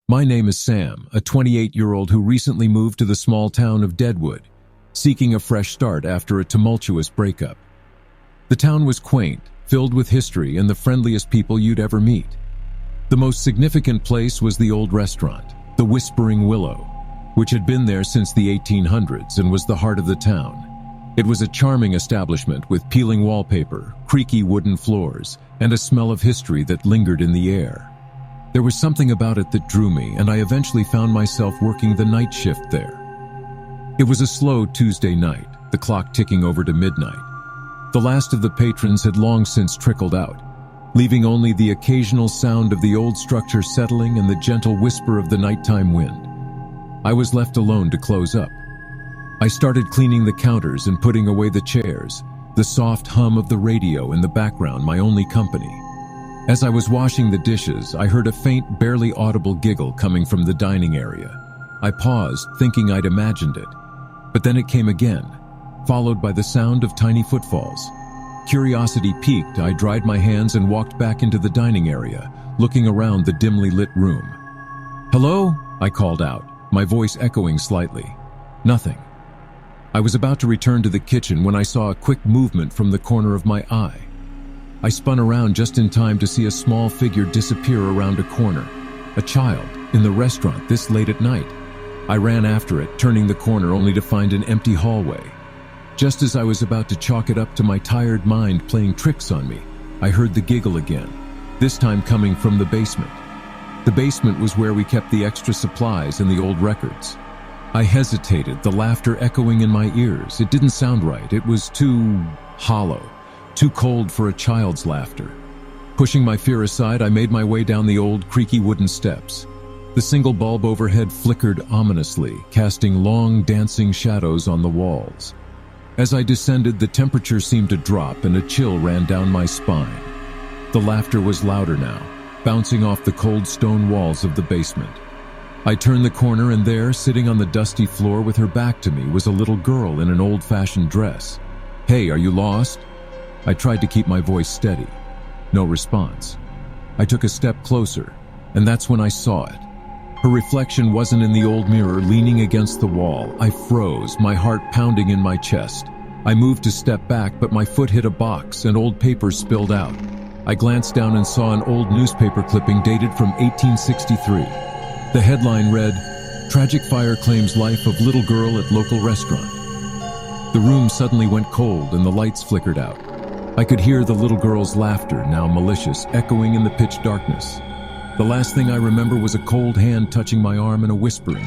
My name is Sam, a 28-year-old who recently moved to the small town of Deadwood, seeking a fresh start after a tumultuous breakup. The town was quaint, filled with history and the friendliest people you'd ever meet. The most significant place was the old restaurant, the Whispering Willow, which had been there since the 1800s and was the heart of the town. It was a charming establishment with peeling wallpaper, creaky wooden floors, and a smell of history that lingered in the air. There was something about it that drew me, and I eventually found myself working the night shift there. It was a slow Tuesday night, the clock ticking over to midnight. The last of the patrons had long since trickled out, leaving only the occasional sound of the old structure settling and the gentle whisper of the nighttime wind. I was left alone to close up. I started cleaning the counters and putting away the chairs, the soft hum of the radio in the background my only company. As I was washing the dishes, I heard a faint, barely audible giggle coming from the dining area. I paused, thinking I'd imagined it. But then it came again, followed by the sound of tiny footfalls. Curiosity piqued, I dried my hands and walked back into the dining area, looking around the dimly lit room. "Hello?" I called out, my voice echoing slightly. Nothing. I was about to return to the kitchen when I saw a quick movement from the corner of my eye. I spun around just in time to see a small figure disappear around a corner. A child, in the restaurant this late at night. I ran after it, turning the corner only to find an empty hallway. Just as I was about to chalk it up to my tired mind playing tricks on me, I heard the giggle again, this time coming from the basement. The basement was where we kept the extra supplies and the old records. I hesitated, the laughter echoing in my ears. It didn't sound right. It was too hollow. Too cold for a child's laughter. Pushing my fear aside, I made my way down the old, creaky wooden steps. The single bulb overhead flickered ominously, casting long, dancing shadows on the walls. As I descended, the temperature seemed to drop and a chill ran down my spine. The laughter was louder now, bouncing off the cold stone walls of the basement. I turned the corner and there, sitting on the dusty floor with her back to me, was a little girl in an old-fashioned dress. "Hey, are you lost?" I tried to keep my voice steady. No response. I took a step closer, and that's when I saw it. Her reflection wasn't in the old mirror leaning against the wall. I froze, my heart pounding in my chest. I moved to step back, but my foot hit a box and old papers spilled out. I glanced down and saw an old newspaper clipping dated from 1863. The headline read, "Tragic fire claims life of little girl at local restaurant." The room suddenly went cold and the lights flickered out. I could hear the little girl's laughter, now malicious, echoing in the pitch darkness. The last thing I remember was a cold hand touching my arm and a whispering,